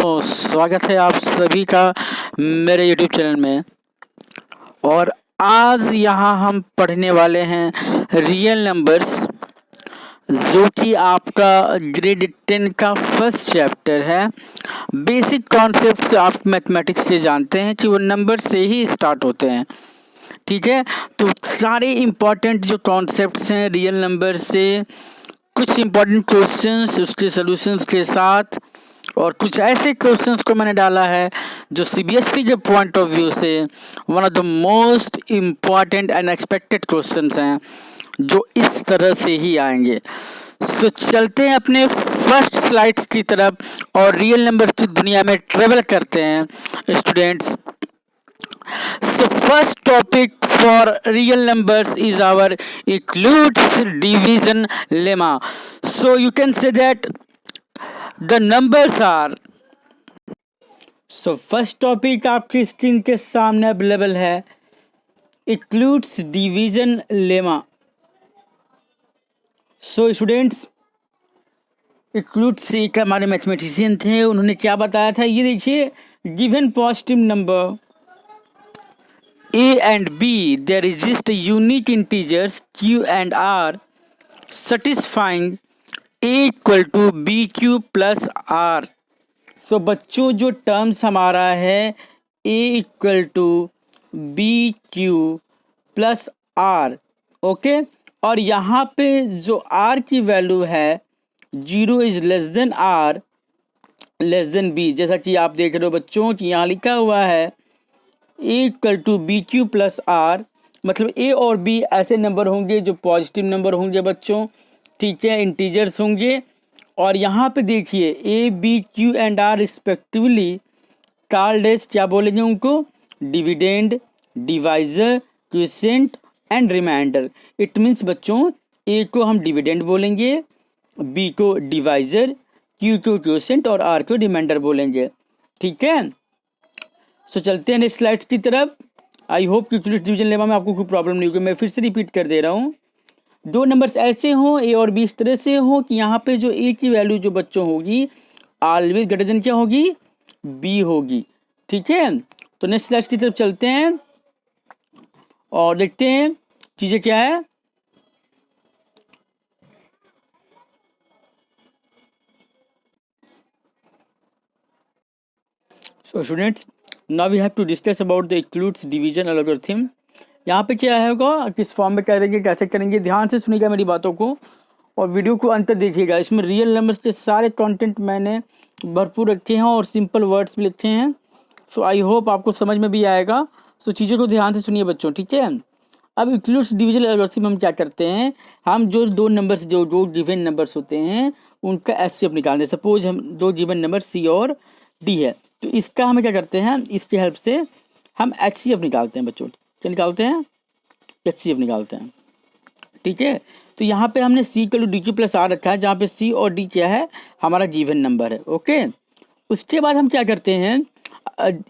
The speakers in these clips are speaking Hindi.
दोस्तों, स्वागत है आप सभी का मेरे YouTube चैनल में। और आज यहाँ हम पढ़ने वाले हैं रियल नंबर्स, जो कि आपका ग्रेड 10 का फर्स्ट चैप्टर है। बेसिक कॉन्सेप्ट्स आप मैथमेटिक्स से जानते हैं कि वो नंबर से ही स्टार्ट होते हैं, ठीक है। तो सारे इम्पॉर्टेंट जो कॉन्सेप्ट्स हैं रियल नंबर से, कुछ इम्पॉर्टेंट क्वेश्चंस उसके सॉल्यूशंस के साथ, और कुछ ऐसे क्वेश्चंस को मैंने डाला है जो सीबीएसई के पॉइंट ऑफ व्यू से one of the most important and expected questions हैं, जो इस तरह से ही आएंगे। सो चलते हैं अपने फर्स्ट स्लाइड्स की तरफ और रियल नंबर्स की दुनिया में ट्रेवल करते हैं students. So first topic for real numbers is our Euclid's division lemma. So you can say that the numbers are, so first topic आपकी स्क्रीन के सामने अवेलेबल है Euclid's division lemma. So students, Euclid एक हमारे मैथमेटिशियन थे, उन्होंने क्या बताया था ये देखिए, given positive number A and B, there exist unique integers Q and R satisfying A equal to BQ plus R. So बच्चों जो टर्म्स हमारा है A equal to BQ plus R, okay. और यहाँ पे जो R की वैल्यू है 0 is less than R less than B, जैसा कि आप देख रहे हो बच्चों कि यहाँ लिखा हुआ है A equal to B Q plus R, मतलब A और B ऐसे नंबर होंगे जो पॉजिटिव नंबर होंगे बच्चों, ठीक है, इंटीजर्स होंगे। और यहाँ पे देखिए A, B, Q and R respectively called as, क्या बोलेंगे उनको, dividend, divisor, quotient and remainder. It means बच्चों A को हम डिविडेंड बोलेंगे, B को डिवाइजर, Q को क्वोशिएंट और R को रिमाइंडर बोलेंगे, ठीक है। सो चलते हैं नेक्स्ट स्लाइड्स की तरफ। आई होप कि यूक्लिड डिवीजन लेमा में आपको कोई प्रॉब्लम नहीं होगी। मैं फिर से रिपीट कर दे रहा हूँ, दो नंबर्स ऐसे हों ए और बी इस तरह से हो कि यहाँ पे जो ए की वैल्यू जो बच्चों होगी ऑलवेज ग्रेटर देन क्या होगी, बी होगी, ठीक है। तो नेक्स्ट स्लाइड्स की तरफ चलते हैं और देखते हैं चीज़ें क्या है। So students, now we have to discuss about the Euclid's division algorithm. यहाँ पे क्या होगा, किस फॉर्म में करेंगे, कैसे करेंगे, ध्यान से सुनिएगा मेरी बातों को और वीडियो को अंत तक देखिएगा। इसमें रियल नंबर्स के सारे कंटेंट मैंने भरपूर रखे हैं और सिंपल वर्ड्स भी लिखे हैं। सो आई होप आपको समझ में भी आएगा। सो चीज़ों को ध्यान से सुनिए बच्चों, ठीक है। अब Euclid's डिवीजन एल्गोरिथम हम क्या करते हैं, हम जो दो नंबर्स जो दो गिवन नंबर्स होते हैं उनका एचसीएफ निकालते हैं। सपोज हम दो गिवन नंबर सी और डी है, तो इसका हमें क्या करते हैं, इसकी हेल्प से हम एचसीएफ निकालते हैं बच्चों। क्या निकालते हैं, एचसीएफ निकालते हैं, ठीक है। तो यहाँ पे हमने C equal to D Q plus R रखा है, जहाँ पे सी और डी क्या है, हमारा गिवन नंबर है, ओके। उसके बाद हम क्या करते हैं,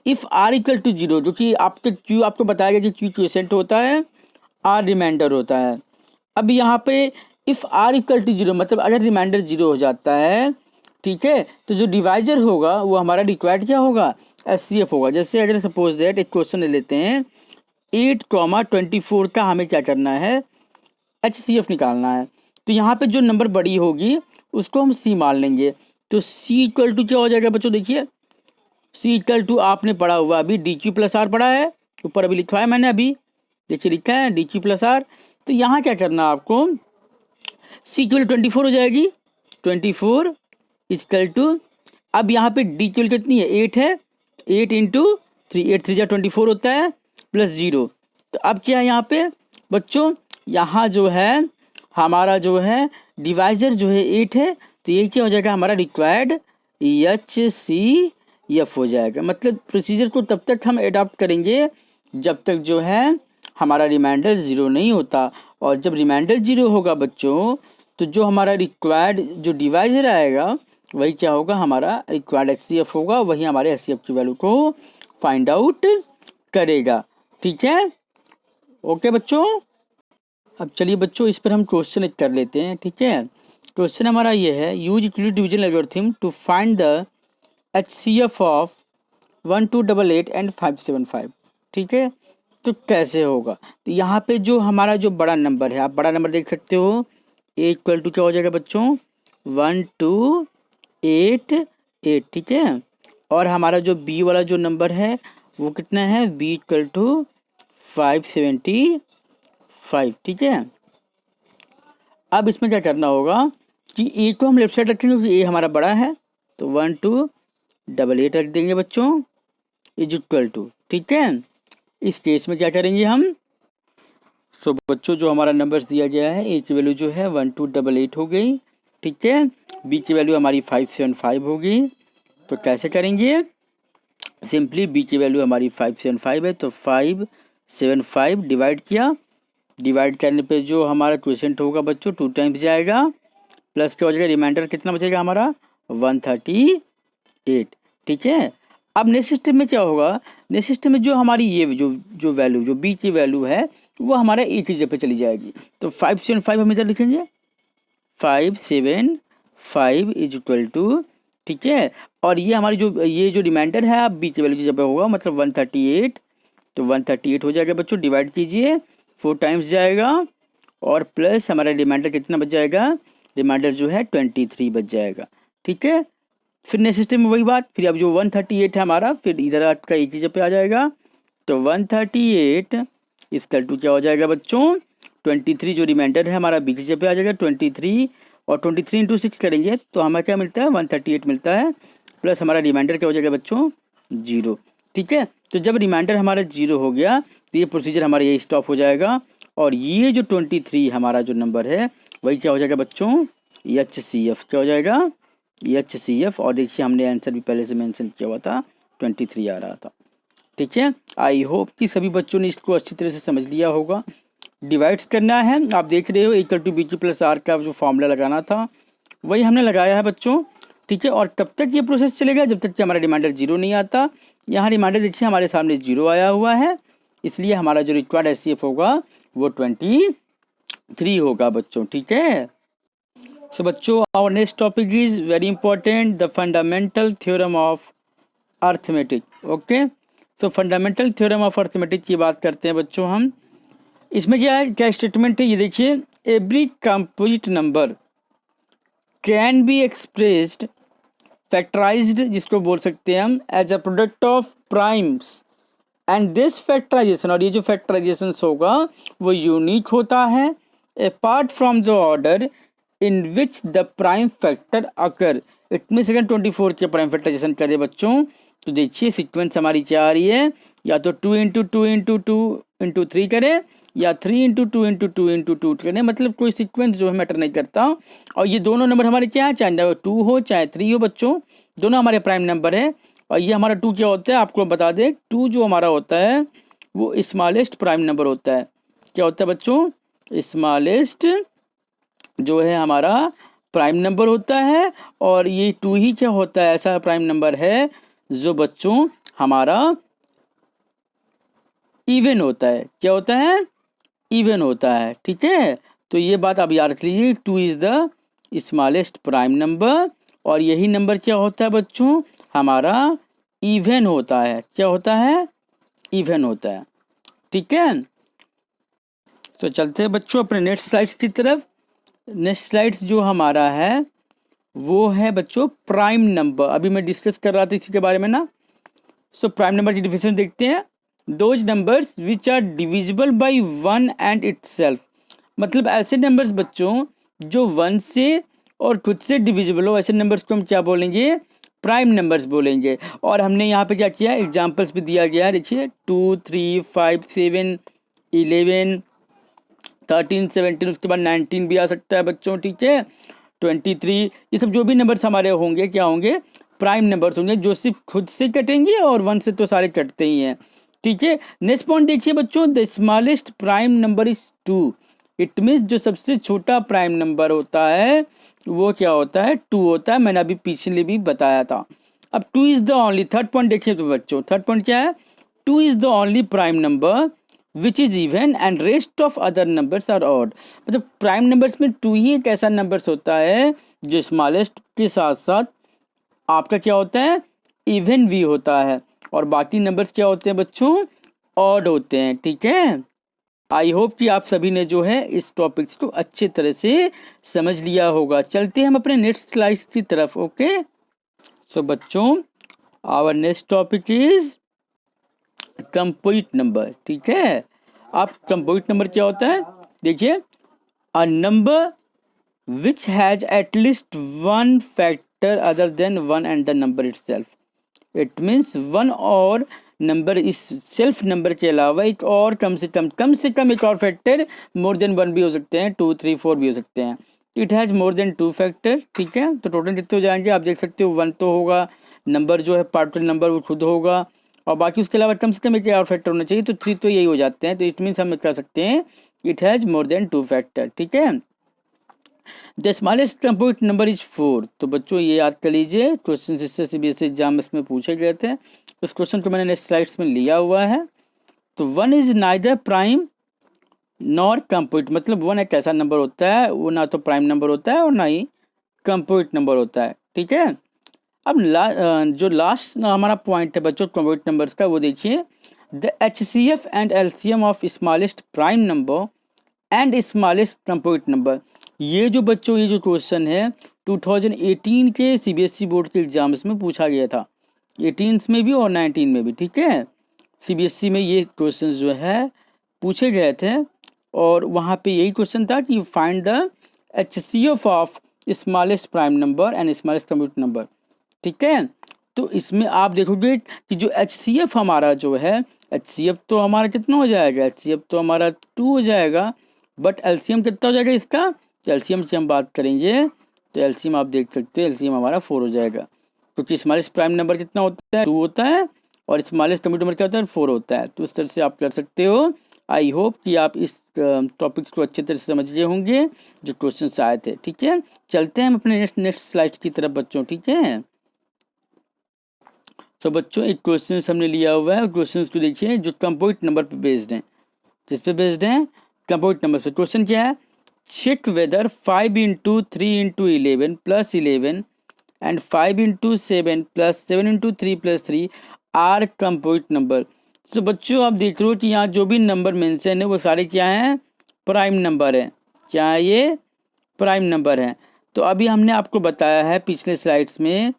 if R equal to zero, जो कि आपके क्यू आपको बताया गया कि क्यू क्वोशिएंट होता है, आर रिमाइंडर होता है। अब यहाँ पे if R equal to zero, मतलब अगर रिमाइंडर जीरो हो जाता है, ठीक है, तो जो डिवाइजर होगा वो हमारा रिक्वायर्ड क्या होगा, एचसीएफ होगा। जैसे अगर सपोज दैट एक क्वेश्चन ले लेते हैं, 8,24 का हमें क्या करना है, एचसीएफ निकालना है। तो यहाँ पे जो नंबर बड़ी होगी उसको हम सी मान लेंगे। तो सी इक्वल टू क्या हो जाएगा बच्चों, देखिए सी इक्वल टू आपने पढ़ा हुआ अभी डी क्यू प्लस आर पढ़ा है, ऊपर अभी लिखवाया मैंने, अभी देखिए लिखा है डी क्यू प्लस आर। तो यहाँ क्या करना है आपको, सी इक्वल 24 हो जाएगी, 24 इक्वल टू, अब यहाँ पे डी क्यू कितनी है, 8 है, 8 इंटू 3, 8 3 24 होता है, प्लस 0। तो अब क्या है यहाँ पे बच्चों, यहाँ जो है हमारा जो है डिवाइजर जो है 8 है, तो ये क्या हो जाएगा, हमारा रिक्वायर्ड एचसीएफ हो जाएगा। मतलब प्रोसीजर को तब तक हम एडॉप्ट करेंगे जब तक जो है हमारा रिमाइंडर 0 नहीं होता। और जब रिमाइंडर 0 होगा बच्चों, तो जो हमारा रिक्वायर्ड जो डिवाइजर आएगा वही क्या होगा, हमारा रिक्वायर्ड एचसीएफ होगा, वही हमारे एचसीएफ की वैल्यू को फाइंड आउट करेगा, ठीक है, ओके बच्चों। अब चलिए बच्चों इस पर हम क्वेश्चन एक कर लेते हैं, ठीक है। क्वेश्चन हमारा ये है, use Euclid division algorithm to find the HCF of 1288 and 575। ठीक है, तो कैसे होगा? तो यहाँ पे जो हमारा जो बड़ा नंबर है, आप बड़ा नंबर देख सकते हो, ए इक्वल टू क्या हो जाएगा बच्चों? 1288। ठीक है, और हमारा जो बी वाला जो नंबर है वो कितना है? B equal to 575। ठीक है, अब इसमें क्या करना होगा कि ए को हम लेफ्ट साइड रखेंगे क्योंकि ए हमारा बड़ा है, तो 1288 रख देंगे बच्चों इज इक्वल टू। ठीक है, इस केस में क्या करेंगे हम? सो बच्चों जो हमारा नंबर्स दिया गया है, ए की वैल्यू जो है 1288 हो गई। ठीक है, बी की वैल्यू हमारी 575 हो गई। तो कैसे करेंगे? सिंपली बी की वैल्यू हमारी 575 है, तो 575 डिवाइड किया, डिवाइड करने पे जो हमारा क्वेश्चन होगा बच्चों 2 टाइम्स जाएगा, प्लस क्या हो जाएगा? रिमाइंडर कितना बचेगा हमारा? 138। ठीक है, अब नेक्स्ट सिस्टम में क्या होगा? नेक्स्ट सिस्टम में जो हमारी ये जो वैल्यू जो बी की वैल्यू है वो हमारा ए की जगह पे चली जाएगी। तो 575 हम इधर लिखेंगे, 575 इज इक्वल टू। ठीक है, और ये हमारी जो रिमाइंडर है आप बी की वैल्यू की जगह पे होगा, मतलब 138। तो 138 हो जाएगा बच्चों, डिवाइड कीजिए, 4 टाइम्स जाएगा, और प्लस हमारा रिमाइंडर कितना बच जाएगा? रिमाइंडर जो है 23 बच जाएगा। ठीक है, फिर नेक्स्ट सिस्टम में वही बात, फिर अब जो 138 है हमारा, फिर इधर आपका एक ही जगह पे आ जाएगा, तो 138 इसका टू क्या हो जाएगा बच्चों? 23 जो रिमाइंडर है हमारा बी की जगह पे आ जाएगा 23, और 23 इंटू 6 करेंगे तो हमें क्या मिलता है? 138 मिलता है, प्लस हमारा रिमाइंडर क्या हो जाएगा बच्चों? 0। ठीक है, तो जब रिमाइंडर हमारा 0 हो गया तो ये प्रोसीजर हमारा ये स्टॉप हो जाएगा, और ये जो 23 हमारा जो नंबर है वही क्या हो जाएगा बच्चों? HCF क्या हो जाएगा? HCF, और देखिए हमने आंसर भी पहले से मेंशन किया हुआ था, 23 आ रहा था। ठीक है, आई होप कि सभी बच्चों ने इसको अच्छी तरह से समझ लिया होगा। डिवाइड्स करना है, आप देख रहे हो equal to B Q plus R का जो फॉर्मूला लगाना था वही हमने लगाया है बच्चों। ठीक है, और तब तक ये प्रोसेस चलेगा जब तक कि हमारा रिमाइंडर 0 नहीं आता। यहाँ रिमाइंडर देखिए हमारे सामने 0 आया हुआ है, इसलिए हमारा जो रिक्वायर्ड HCF होगा वो 23 होगा बच्चों। ठीक है, सो बच्चों our next topic is very important, the fundamental theorem of arithmetic. Okay, तो फंडामेंटल थ्योरम ऑफ अर्थमेटिक की बात करते हैं बच्चों हम। इसमें क्या है, क्या स्टेटमेंट है ये देखिए, every composite number can be expressed factorized, जिसको बोल सकते हैं हम, as a product of primes, and this factorization, और ये जो फैक्टराइजेशन होगा वो यूनिक होता है apart from the order in which the prime factor occur. It mean second 24 के प्राइम फैक्टराइजेशन करे बच्चों, तो देखिए सीक्वेंस हमारी क्या आ रही है, या तो 2 इंटू 2 इंटू 2 इंटू 3 करें, या 3 इंटू 2 इंटू 2 इंटू 2 करें, मतलब कोई सीक्वेंस जो है मैटर नहीं करता। और ये दोनों नंबर हमारे क्या है, चाहे 2 हो चाहे 3 हो बच्चों, दोनों हमारे प्राइम नंबर है। और ये हमारा 2 क्या होता है आपको बता दें, 2 जो हमारा होता है वो स्मॉलेस्ट प्राइम नंबर होता है। क्या होता है बच्चों? स्मॉलेस्ट जो है हमारा प्राइम नंबर होता है, और ये 2 ही क्या होता है, ऐसा प्राइम नंबर है जो बच्चों हमारा इवन होता है। क्या होता है? इवन होता है। ठीक है, तो ये बात आप याद रख लीजिए, 2 is the smallest prime number, और यही नंबर क्या होता है बच्चों हमारा इवन होता है। क्या होता है? इवन होता है। ठीक है, तो चलते हैं बच्चों अपने नेक्स्ट स्लाइड्स की तरफ। नेक्स्ट स्लाइड्स जो हमारा है वो है बच्चों प्राइम नंबर। अभी मैं डिस्कस कर रहा था इसी के बारे में ना। सो प्राइम नंबर की डिफिनेशन देखते हैं, those numbers which are divisible by 1 and itself, मतलब ऐसे नंबर्स बच्चों जो 1 से और खुद से डिविजिबल हो, ऐसे नंबर्स को हम क्या बोलेंगे? प्राइम नंबर्स बोलेंगे। और हमने यहाँ पे क्या किया, एग्जांपल्स भी दिया गया है, देखिए 2, 3, 5, 7, 11, 13, 17, उसके बाद 19 भी आ सकता है बच्चों। ठीक है, 23, ये सब जो भी नंबर्स हमारे होंगे क्या होंगे? प्राइम नंबर्स होंगे, जो सिर्फ खुद से कटेंगे, और 1 से तो सारे कटते ही हैं। ठीक है, नेक्स्ट पॉइंट देखिए बच्चों, the smallest prime number is 2। It means जो सबसे छोटा प्राइम नंबर होता है वो क्या होता है? 2 होता है। मैंने अभी पिछले भी बताया था। अब 2 is the only, third point देखिए तो बच्चों, थर्ड पॉइंट क्या है? 2 is the only prime number which is even and rest of other numbers are odd. मतलब प्राइम नंबर्स में 2 ही एक ऐसा नंबर्स होता है जो स्मॉलेस्ट के साथ साथ आपका क्या होता है? इवन भी होता है और बाकी नंबर्स क्या होते हैं बच्चों, ऑड होते हैं। ठीक है, आई होप कि आप सभी ने जो है इस टॉपिक्स को अच्छे तरह से समझ लिया होगा। चलते हैं हम अपने नेक्स्ट स्लाइड्स की तरफ। ओके, सो बच्चों our next topic is composite number. ठीक है, अब कंपोजिट नंबर क्या होता है, देखिए, a number which has at least one factor other than one and the number itself. It means one और नंबर, इस सेल्फ नंबर के अलावा एक और कम से कम एक और फैक्टर, मोर देन वन भी हो सकते हैं, 2 3 4 भी हो सकते हैं। It has more than 2 factor. ठीक है, तो टोटल कितने हो जाएंगे आप देख सकते हो, 1 तो होगा, नंबर जो है पार्टल नंबर वो खुद होगा, और बाकी उसके अलावा कम से कम एक और फैक्टर होना चाहिए, तो 3 तो यही हो जाते हैं। तो इट मीन्स हम कह सकते हैं it has more than 2 factor. ठीक है, the smallest composite number is 4। तो बच्चों ये याद कर लीजिए, क्वेश्चन इससे CBSE एग्जाम में पूछे गए थे, उस क्वेश्चन को मैंने नेक्स्ट स्लाइड्स में लिया हुआ है। तो 1 is neither prime nor composite, मतलब 1 एक ऐसा नंबर होता है वो ना तो प्राइम नंबर होता है और ना ही कंपोजिट नंबर होता है। ठीक है, अब जो लास्ट हमारा पॉइंट है बच्चों कंपोजिट नंबर्स का, वो देखिए, the HCF and LCM of smallest prime number and smallest composite number. ये जो बच्चों ये जो क्वेश्चन है 2018 के CBSE बोर्ड के एग्जाम्स में पूछा गया था, 18 में भी और 19 में भी। ठीक है, CBSE में ये क्वेश्चन जो है पूछे गए थे, और वहाँ पे यही क्वेश्चन था कि find the HCF of smallest prime number and smallest compute number. ठीक है, तो इसमें आप देखोगे कि जो HCF हमारा जो है, HCF तो हमारा कितना हो जाएगा, HCF तो हमारा 2 हो जाएगा, बट LCM कितना हो जाएगा इसका, तो LCM की हम बात करेंगे तो LCM आप देख सकते हैं LCM हमारा 4 हो जाएगा, क्योंकि स्मॉलेस्ट प्राइम नंबर कितना होता है, 2 होता है, और स्मॉलेस्ट कंप्यूटर नंबर क्या होता है, 4 होता है। तो इस तरह से आप कर सकते हो। आई होप कि आप इस टॉपिक्स को अच्छे तरह से समझे होंगे जो क्वेश्चन आए थे। ठीक है, चलते हैं हम अपने नेक्स्ट स्लाइड्स की तरफ बच्चों। ठीक है, तो बच्चों एक क्वेश्चन हमने लिया हुआ है, क्वेश्चन को देखिए जो कंपोजिट नंबर पे बेस्ड है, किस पे बेस्ड है, कंपोजिट नंबर पे। क्वेश्चन क्या है, check whether 5 into 3 into 11 plus 11 and 5 into 7 plus 7 into 3 plus 3 are composite number. तो बच्चों आप देख रहे हो कि यहाँ जो भी नंबर मेंशन है वो सारे क्या हैं, प्राइम नंबर है। क्या है ये, प्राइम नंबर है। तो अभी हमने आपको बताया है पिछले स्लाइड्स में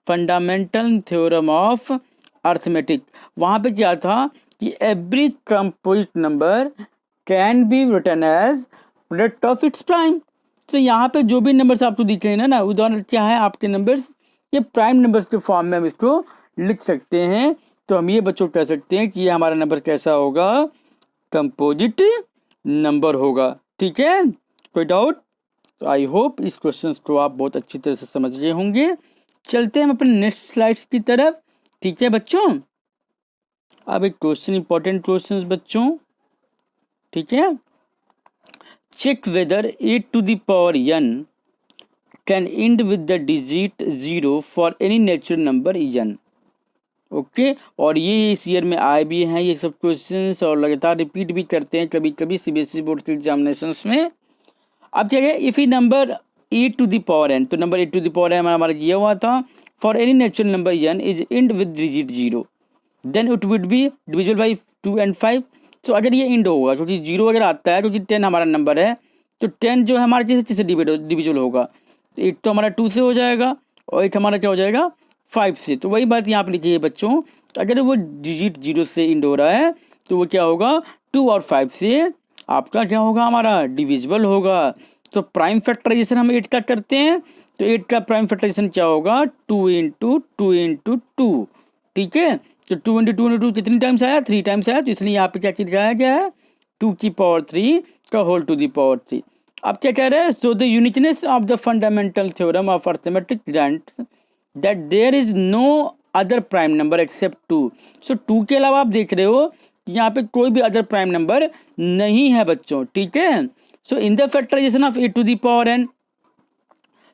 फंडामेंटल थ्योरम ऑफ अर्थमेटिक, वहाँ पे क्या था कि every composite number can be written as product of its prime. तो यहाँ पे जो भी नंबर्स आपको दिख रहे हैं ना, उदाहरण क्या है आपके नंबर्स, ये प्राइम नंबर्स के फॉर्म में हम इसको लिख सकते हैं। तो हम ये बच्चों कह सकते हैं कि ये हमारा नंबर कैसा होगा, कंपोजिट नंबर होगा। ठीक है, कोई डाउट? तो आई होप इस क्वेश्चन को आप बहुत अच्छी तरह से समझ गए होंगे। चलते हैं हम अपने नेक्स्ट स्लाइड्स की तरफ। ठीक है बच्चों, अब एक क्वेश्चन, इंपॉर्टेंट क्वेश्चन बच्चों। ठीक है, check weather 8 to the power n can end with the digit 0 for any natural number n। Okay, और ये इस ईयर में आए भी हैं ये सब क्वेश्चंस, और लगातार रिपीट भी करते हैं कभी कभी CBSE बोर्ड के एग्जामिनेशंस में। अब क्या है, if a number 8 to the power n, तो number 8 to the power n हमारा किया हुआ था, for any natural number n is end with digit 0 then it would be divisible by 2 and 5। तो अगर ये इंड होगा, क्योंकि 0 अगर आता है, क्योंकि 10 हमारा नंबर है, तो 10 जो है हमारा किससे डिविजिबल होगा, तो 8 तो हमारा 2 से हो जाएगा, और 8 हमारा क्या हो जाएगा, 5 से। तो वही बात यहाँ पर लिखी है बच्चों, अगर वो डिजिट 0 से इंड हो रहा है तो वो क्या होगा, 2 और 5 से आपका क्या होगा, हमारा डिविजिबल होगा। तो प्राइम फैक्टराइजेशन हम 8 का करते हैं, तो 8 का प्राइम फैक्टराइजेशन क्या होगा, 2 इंटू 2 इंटू 2। ठीक है, तो 2 इंटू 2 इंटू 2 कितनी टाइम्स आया, 3 टाइम्स आया, तो इसलिए यहाँ पे क्या दिखाया गया है, 2 की पावर 3 का होल टू दी पावर 3। अब क्या कह रहे हैं, so the uniqueness of the fundamental theorem of arithmetic grants that there is no other prime number except 2। So 2 के अलावा आप देख रहे हो यहाँ पे कोई भी अदर प्राइम नंबर नहीं है बच्चों। ठीक है, so in the factorization of 8 to the power n,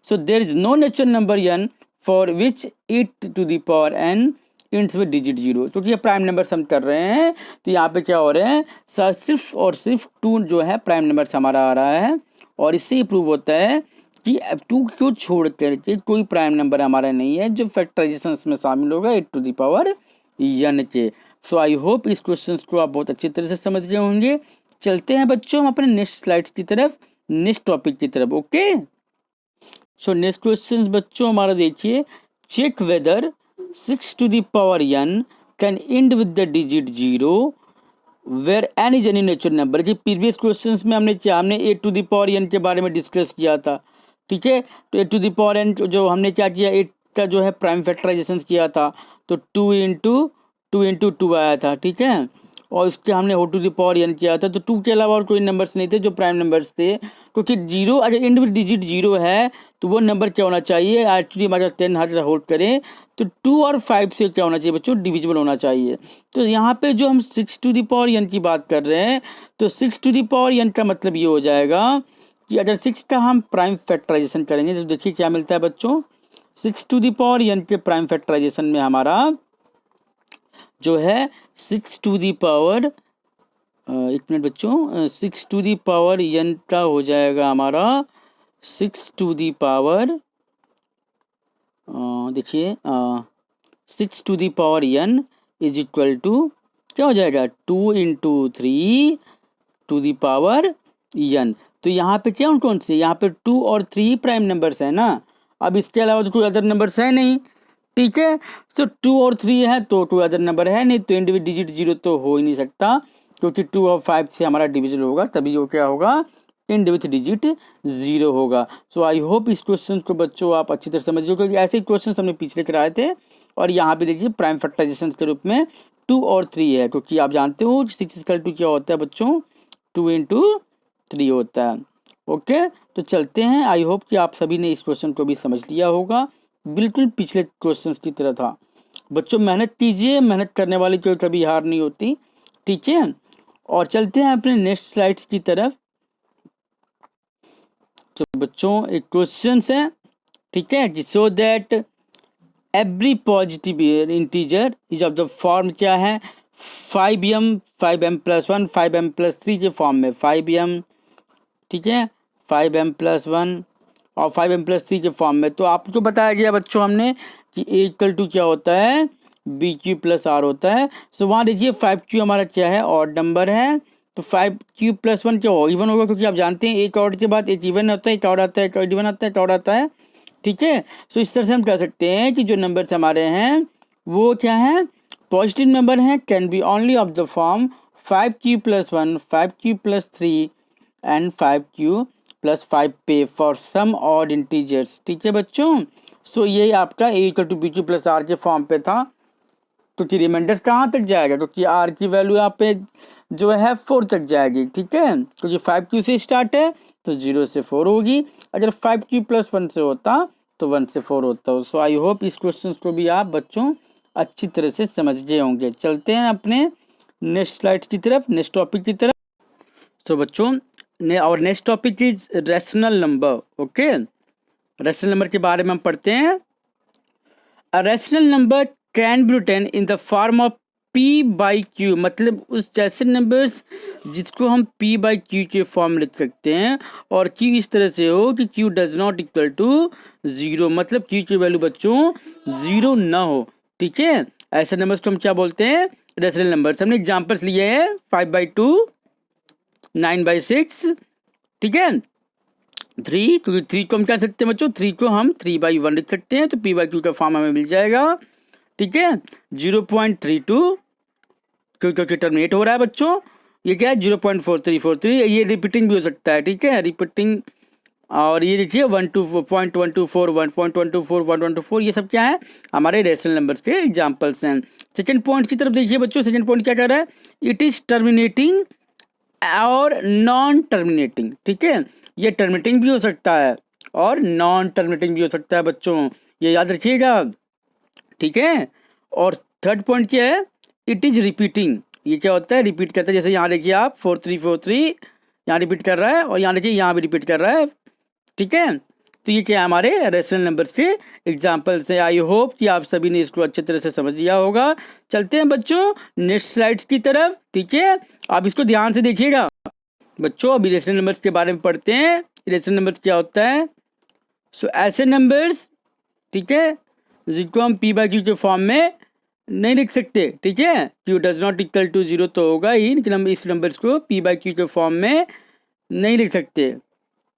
so there is no natural number n for which 8 to the power n ends with digit 0। क्योंकि ये प्राइम नंबर हम कर रहे हैं, तो यहाँ पे क्या हो रहे हैं, सिर्फ और सिर्फ 2 जो है प्राइम नंबर हमारा आ रहा है, और इससे ही प्रूव होता है कि 2 को छोड़ करके कोई प्राइम नंबर हमारा नहीं है जो फैक्टराइजेशन में शामिल होगा 8 टू द पावर n के। सो आई होप इस क्वेश्चन को आप बहुत अच्छी तरह से समझ गए होंगे। चलते हैं बच्चों हम अपने नेक्स्ट स्लाइड्स की तरफ, नेक्स्ट टॉपिक की तरफ। ओके, सो नेक्स्ट क्वेश्चन बच्चों हमारा देखिए, check whether 6 to the power n can end with the digit 0 where n is any natural number. कि प्रीवियस क्वेश्चंस में हमने 8 टू द पावर n के बारे में डिस्कस किया था, ठीक है। तो 8 टू द पावर n जो हमने क्या किया, 8 का जो है प्राइम फैक्टराइजेशन किया था, तो 2 इंटू 2 आया था, ठीक है। और उसके हमने हो टू द पावर n किया था, तो 2 के अलावा और कोई नंबर्स नहीं थे जो प्राइम नंबर्स थे, क्योंकि 0 अगर एंड में डिजिट 0 है तो वो नंबर क्या होना चाहिए, एक्चुअली हमारा 10 हर होल्ड करें तो 2 और 5 से क्या होना चाहिए बच्चों, डिविजिबल होना चाहिए। तो यहाँ पे जो हम 6 टू द पावर n की बात कर रहे हैं, तो 6 टू द पावर n का मतलब ये हो जाएगा कि अगर 6 का हम प्राइम फैक्टराइजेशन करेंगे तो देखिए क्या मिलता है बच्चों, 6 टू द पावर n के प्राइम फैक्टराइजेशन में हमारा जो है 6 टू दी पावर, एक मिनट बच्चों, 6 टू दी पावर n का हो जाएगा हमारा 6 टू दी पावर, देखिए 6 to the power n is equal to क्या हो जाएगा, 2 into 3 to the power n। तो यहाँ पे क्या कौन से, यहाँ पे 2 और 3 प्राइम नंबर्स है ना, अब इसके अलावा तो कोई अदर नंबर्स है नहीं, ठीक है। सो 2 और 3 है तो कोई अदर नंबर है नहीं, तो एंड विद डिजिट 0 तो हो ही नहीं सकता, क्योंकि 2 और 5 से हमारा डिविजन होगा, तभी वो क्या होगा, एंड विथ डिजिट 0 होगा। सो आई होप इस क्वेश्चन को बच्चों आप अच्छी तरह समझ लो, क्योंकि ऐसे ही क्वेश्चन हमने पिछले कराए थे। और यहाँ पे देखिए प्राइम फैक्टराइजेशन के रूप में 2 और 3 है, क्योंकि आप जानते हो 6 इक्वल टू क्या होता है बच्चों, 2 इंटू 3 होता है। ओके, तो चलते हैं। आई होप कि आप सभी ने इस क्वेश्चन को भी समझ लिया होगा, बिल्कुल पिछले क्वेश्चन की तरह था। बच्चों मेहनत कीजिए, मेहनत करने वाली कोई कभी हार नहीं होती, ठीक है। और चलते हैं अपने नेक्स्ट स्लाइड्स की तरफ। तो बच्चों एक क्वेश्चन है, ठीक है, कि so that every positive integer is of the form क्या है, 5m 5m+1 5m+3 के फॉर्म में 5m, ठीक है, 5m+1 और 5m+3 के फॉर्म में। तो आपको बताया गया बच्चों हमने कि a इक्वल टू क्या होता है, BQ + R होता है। सो वहाँ देखिए 5Q हमारा क्या है, ऑड नंबर है, तो 5Q+1 क्या होगा, इवन होगा, क्योंकि आप जानते हैं एक ऑड के बाद एक इवन होता है, एक ऑड आता है, एक इवन आता है, एक ऑड आता है, ठीक है। सो इस तरह से हम कह सकते हैं कि जो नंबर्स हमारे हैं वो क्या है, पॉजिटिव नंबर हैं, can be only of the form 5Q+1 5Q+3 and 5Q+5 पे फॉर सम ऑड इंटीजर्स, ठीक है बच्चों। सो ये आपका a equal to BQ + R के फॉर्म पे था, क्योंकि रिमाइंडर कहाँ तक जाएगा, क्योंकि R की वैल्यू यहाँ पे जो है 4 तक जाएगी, ठीक है, क्योंकि 5Q से स्टार्ट है तो 0 से 4 होगी, अगर 5Q+1 से होता तो 1 से 4 होता। सो आई होप इस क्वेश्चन को भी आप बच्चों अच्छी तरह से समझ गए होंगे। चलते हैं अपने नेक्स्ट स्लाइड की तरफ, नेक्स्ट टॉपिक की तरफ। तो बच्चों और next topic is rational number. Okay, rational number के बारे में हम पढ़ते हैं। A rational number can be written in the form of P/Q, मतलब उस जैसे नंबर्स जिसको हम P/Q के फॉर्म लिख सकते हैं, और Q इस तरह से हो कि Q does not equal to 0, मतलब Q की वैल्यू बच्चों 0 ना हो, ठीक है। ऐसे नंबर्स को हम क्या बोलते हैं, रैशनल नंबर्स। हमने एग्जांपल्स लिए हैं 5/2 9/6, ठीक है, 3, क्योंकि 3 को हम क्या लिख सकते हैं बच्चों, 3 को हम 3/1 लिख सकते हैं, तो P/Q का फॉर्म हमें मिल जाएगा, ठीक है। 0.32 क्योंकि टर्मिनेट हो रहा है बच्चों, ये क्या है 0.4343, ये रिपीटिंग भी हो सकता है, ठीक है, रिपीटिंग। और ये देखिए 1.124 1.124 1.124, ये सब क्या है, हमारे रेशनल नंबर्स के एग्जांपल्स हैं। सेकंड पॉइंट की तरफ देखिए बच्चों, सेकंड पॉइंट क्या कह रहा है, इट इज टर्मिनेटिंग और नॉन टर्मिनेटिंग, ठीक है, ये टर्मिनेटिंग भी हो सकता है और नॉन टर्मिनेटिंग भी हो सकता है बच्चों, ये याद रखिएगा, ठीक है। और थर्ड पॉइंट क्या है, इट इज रिपीटिंग, ये क्या होता है, रिपीट करता है, जैसे यहाँ देखिए आप 4343 यहाँ रिपीट कर रहा है, और यहाँ देखिए यहाँ भी रिपीट कर रहा है, ठीक है। तो ये क्या है, हमारे रैशनल नंबर्स के एग्जाम्पल्स हैं। आई होप कि आप सभी ने इसको अच्छी तरह से समझ लिया होगा। चलते हैं बच्चों नेक्स्ट स्लाइड्स की तरफ, ठीक है, आप इसको ध्यान से देखिएगा बच्चों। अभी रैशनल नंबर्स के बारे में पढ़ते हैं। रैशनल नंबर्स क्या होता है, सो ऐसे नंबर्स, ठीक है, जिनको हम पी बाई क्यू के फॉर्म में नहीं लिख सकते, ठीक है, Q does not equal to 0 तो होगा ही, लेकिन हम इस नंबर्स को पी बाई क्यू के फॉर्म में नहीं लिख सकते,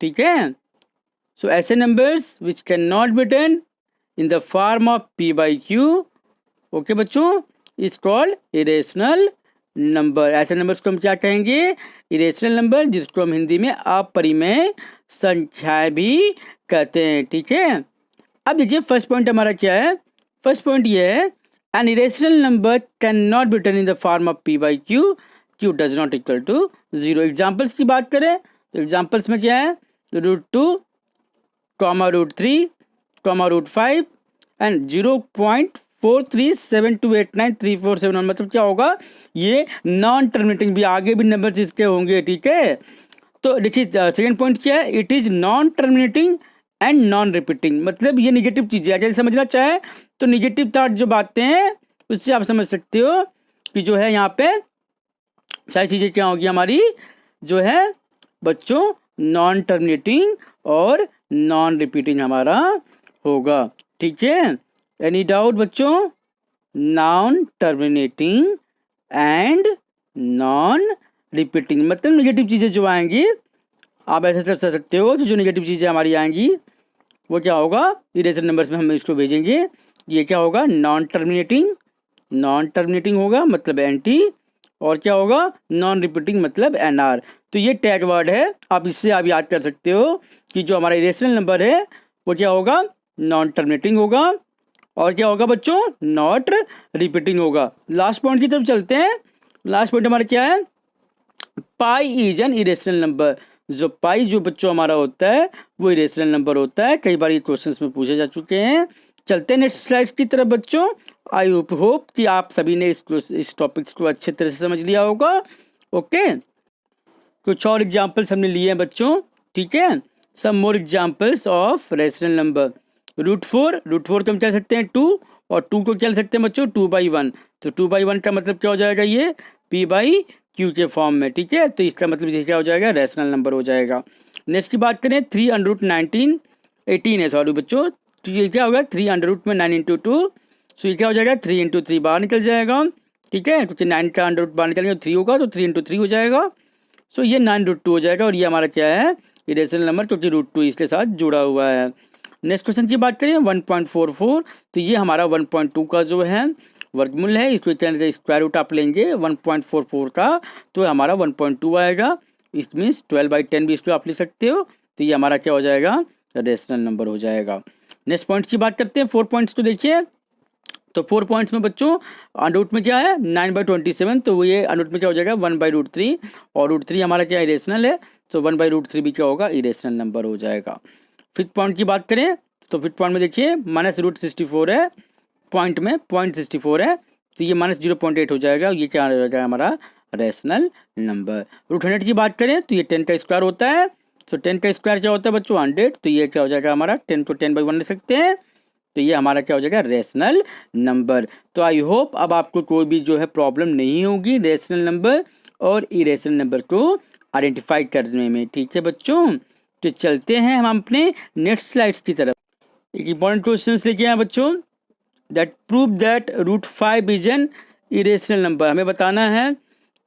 ठीक है। सो ऐसे numbers which can not be written in the form of P by Q, okay बच्चों, इज कॉल्ड इरेशनल नंबर। ऐसे नंबर्स को हम क्या कहेंगे? इरेशनल नंबर, जिसको हम हिंदी में अपरिमेय संख्याएं भी कहते हैं, ठीक है। अब देखिए फर्स्ट पॉइंट हमारा क्या है। फर्स्ट पॉइंट ये है, an irrational number can not be written in the form of P by Q, Q does not equal to 0। Examples की बात करें तो एग्जाम्पल्स में क्या है, √2, √3, √5 एंड 0.4372893471, मतलब क्या होगा, ये नॉन टर्मिनेटिंग भी, आगे भी नंबर इसके होंगे, ठीक है। तो देखिए सेकंड पॉइंट क्या है, it is non terminating and non repeating, मतलब ये निगेटिव चीज़ें है। अगर समझना चाहे तो निगेटिव थॉट जो बातें हैं उससे आप समझ सकते हो कि जो है यहाँ पे सारी चीज़ें क्या होगी हमारी, जो है बच्चों नॉन टर्मिनेटिंग और नॉन रिपीटिंग हमारा होगा, ठीक है। एनी डाउट बच्चों? Non terminating and non repeating, मतलब निगेटिव चीज़ें जो आएंगी आप ऐसे कर सकते हो, जो नेगेटिव चीज़ें हमारी आएंगी वो क्या होगा, इरेशनल नंबर्स में हम इसको भेजेंगे। ये क्या होगा, नॉन टर्मिनेटिंग होगा, मतलब एंटी, और क्या होगा, नॉन रिपीटिंग, मतलब NR। तो ये टैग वर्ड है, आप इससे आप याद कर सकते हो कि जो हमारा इरेशनल नंबर है वो क्या होगा, नॉन टर्मिनेटिंग होगा, और क्या होगा बच्चों, नॉट रिपीटिंग होगा। लास्ट पॉइंट की तरफ चलते हैं। लास्ट पॉइंट हमारा क्या है, pi is an irrational number. जो पाई जो बच्चों हमारा होता है वो इरेशनल नंबर होता है, कई बार ये क्वेश्चंस में पूछे जा चुके हैं। चलते हैं नेक्स्ट स्लाइड्स की तरफ बच्चों। आई होप कि आप सभी ने इस टॉपिक्स को अच्छे तरह से समझ लिया होगा, ओके। कुछ और एग्जाम्पल्स हमने लिए हैं बच्चों, ठीक है। Some more examples of rational number. √4 को हम कह सकते हैं 2, और 2 को क्या सकते हैं बच्चों, 2/1। तो 2/1 का मतलब क्या हो जाएगा, ये पी बाई क्यू के फॉर्म में, ठीक है। तो इसका मतलब ये क्या हो जाएगा, रेशनल नंबर हो जाएगा। नेक्स्ट की बात करें 318 है, सॉरी बच्चों, तो ये क्या होगा, 3 में 9 × 2, सो ये क्या हो जाएगा, 3 × 3 बाहर निकल जाएगा, ठीक है, क्योंकि 9 का अंडर रूट बाहर निकल गया 3 होगा, तो 3 × 3 हो जाएगा। सो ये 9√2 हो जाएगा, और ये हमारा क्या है, इरेशनल नंबर, क्योंकि √2 इसके साथ जुड़ा हुआ है। नेक्स्ट क्वेश्चन की बात करें 1.44, तो ये हमारा 1.2 का जो है वर्गमूल है, इसको से स्क्वायर रूट आप लेंगे 1.44 का, तो हमारा 1.2 आएगा। इस मीन्स 12/10 भी इसको आप लिख सकते हो। तो ये हमारा क्या हो जाएगा, रेशनल नंबर हो जाएगा। नेक्स्ट पॉइंट्स की बात करते हैं, 4 पॉइंट्स को देखिए। तो 4 पॉइंट्स में बच्चों अंडर में क्या है, 9/27, तो वो ये अंडर में क्या हो जाएगा 1/√3, और √3 हमारा क्या इरेशनल है, तो 1/√3 भी क्या होगा, इरेशनल नंबर हो जाएगा। फिफ्थ पॉइंट की बात करें तो फिफ्थ पॉइंट में देखिए -√64 है, पॉइंट में 0.64 है, तो ये -0.8 हो जाएगा, ये क्या हो जाएगा हमारा रेशनल नंबर। √100 की बात करें तो ये 10 का स्क्वायर होता है, तो 10 का स्क्वायर क्या होता है बच्चों 100, तो ये क्या हो जाएगा हमारा 10 को 10/1 लिख सकते हैं, तो ये हमारा क्या हो जाएगा रेशनल नंबर। तो आई होप अब आपको कोई भी जो है प्रॉब्लम नहीं होगी रेशनल नंबर और इरेशनल नंबर को आइडेंटिफाई करने में, ठीक है बच्चों। तो चलते हैं हम अपने नेक्स्ट स्लाइड्स की तरफ। एक इंपॉर्टेंट क्वेश्चन लेके आए बच्चों, that prove that √5 is an irrational number. हमें बताना है